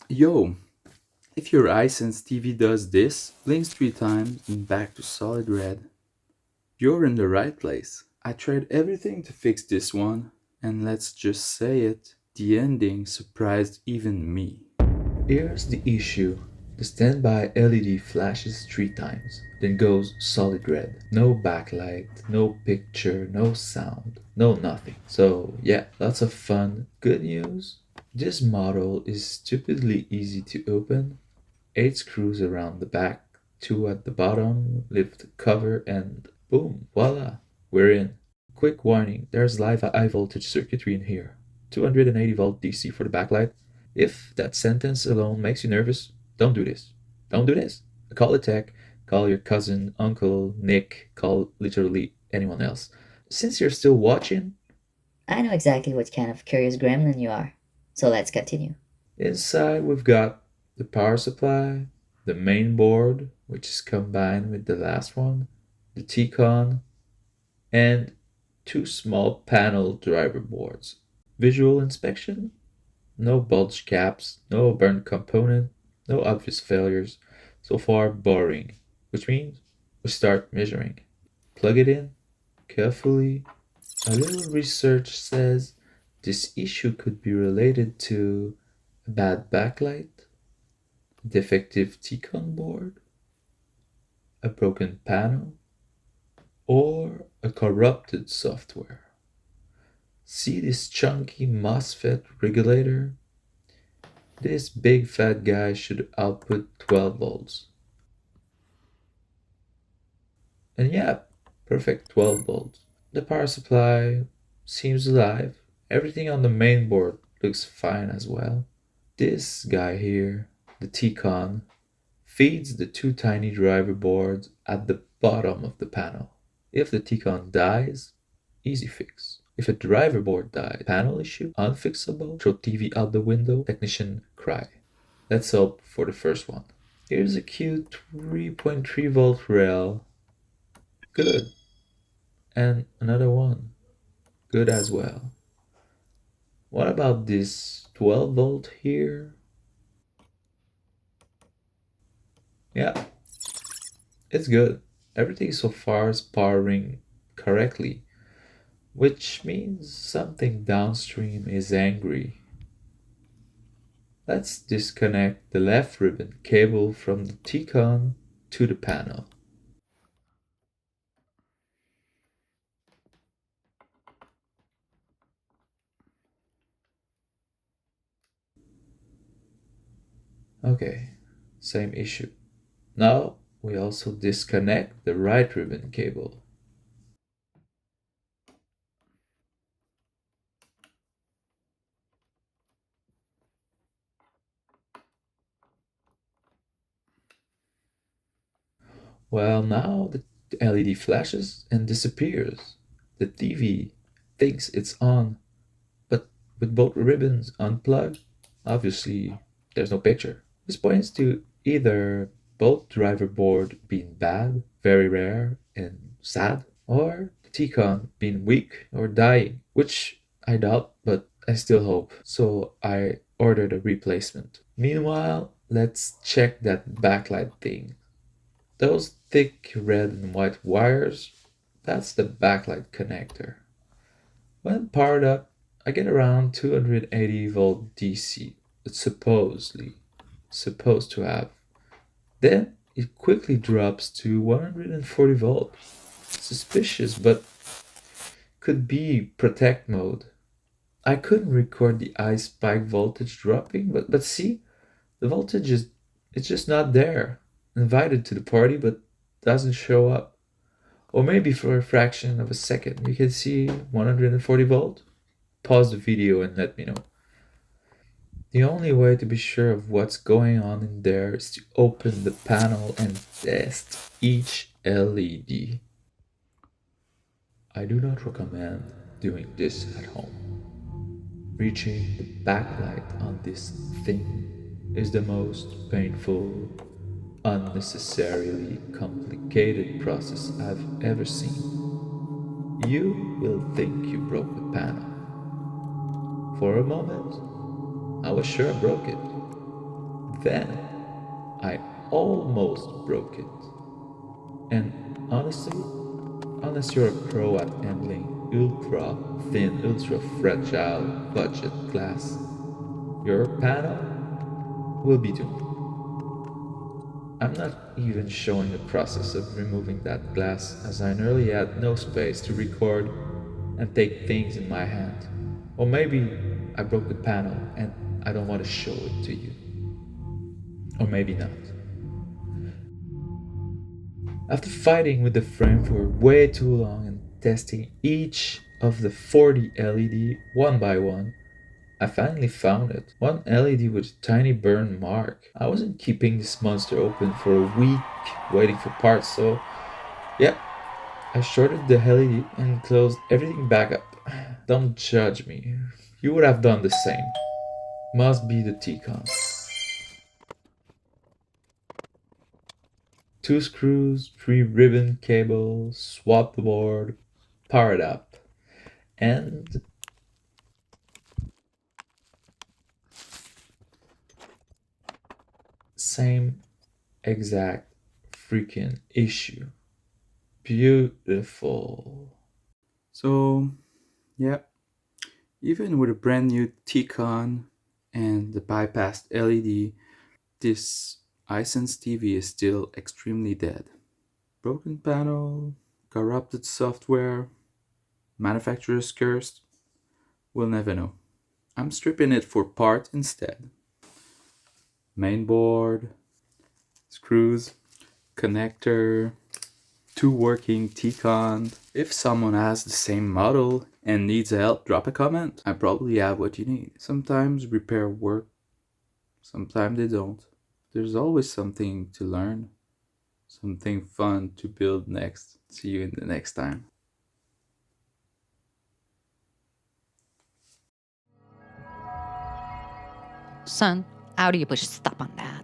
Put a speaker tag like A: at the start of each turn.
A: Yo, if your Hisense TV does this, blinks 3 times and back to solid red, you're in the right place. I tried everything to fix this one, and let's just say it, the ending surprised even me.
B: Here's the issue. The standby LED flashes 3 times, then goes solid red. No backlight, no picture, no sound, no nothing. So, yeah, lots of fun. Good news? This model is stupidly easy to open. 8 screws around the back, 2 at the bottom, lift the cover, and boom, voila, we're in. Quick warning, there's live high voltage circuitry in here. 280 volt DC for the backlight. If that sentence alone makes you nervous, don't do this. Don't do this. Call a tech, call your cousin, uncle, Nick, call literally anyone else. Since you're still watching,
C: I know exactly what kind of curious gremlin you are. So let's continue.
B: inside we've got the power supply, the main board, which is combined with the last one, the T-Con, and 2 small panel driver boards. Visual inspection? No bulge caps, no burnt component, no obvious failures. So far, boring. Which means we start measuring. Plug it in carefully. A little research says this issue could be related to a bad backlight, defective T-Con board, a broken panel, or a corrupted software. See this chunky MOSFET regulator? This big fat guy should output 12 volts. And yeah, perfect 12 volts. The power supply seems alive. Everything on the main board looks fine as well. This guy here, the T-Con, feeds the 2 tiny driver boards at the bottom of the panel. If the T-Con dies, easy fix. If a driver board dies, panel issue, unfixable, throw TV out the window, technician cry. Let's hope for the first one. Here's a cute 3.3 volt rail. Good. And another one. Good as well. What about this 12 volt here? Yeah, it's good. Everything so far is powering correctly, which means something downstream is angry. Let's disconnect the left ribbon cable from the T-Con to the panel. Okay, same issue. Now we also disconnect the right ribbon cable. Well, now the LED flashes and disappears. The TV thinks it's on, but with both ribbons unplugged, obviously there's no picture. This points to either both driver board being bad, very rare and sad, or the T-Con being weak or dying, which I doubt, but I still hope. So I ordered a replacement. Meanwhile, let's check that backlight thing. Those thick red and white wires, that's the backlight connector. When powered up, I get around 280 volt DC. It's supposed to have. Then it quickly drops to 140 volt. Suspicious, but could be protect mode. I couldn't record the eye spike voltage dropping, but see, the voltage is it's just not there. Invited to the party, but doesn't show up. Or maybe for a fraction of a second. You can see 140 volt. Pause the video and let me know. The only way to be sure of what's going on in there is to open the panel and test each LED. I do not recommend doing this at home. Reaching the backlight on this thing is the most painful, unnecessarily complicated process I've ever seen. You will think you broke the panel. For a moment, I was sure I broke it. Then I almost broke it. And honestly, unless you're a pro at handling ultra thin, ultra fragile budget glass, your panel will be doomed. I'm not even showing the process of removing that glass, as I nearly had no space to record and take things in my hand. Or maybe I broke the panel and I don't want to show it to you. Or maybe not. After fighting with the frame for way too long and testing each of the 40 LED one by one, I finally found it. One LED with a tiny burn mark. I wasn't keeping this monster open for a week waiting for parts, so yeah, I shorted the LED and closed everything back up. Don't judge me. You would have done the same. Must be the T-Con. Two screws, three ribbon cables, swap the board, power it up, and same exact freaking issue. Beautiful.
A: So, yeah, even with a brand new T-Con and the bypassed LED, this Hisense TV is still extremely dead. Broken panel, corrupted software, manufacturer's cursed, we'll never know. I'm stripping it for part instead. Mainboard, screws, connector, two working T-Con. If someone has the same model and needs help, drop a comment. I probably have what you need. Sometimes repair work, sometimes they don't. There's always something to learn, something fun to build next. See you in the next time.
D: Son, how do you push stop on that?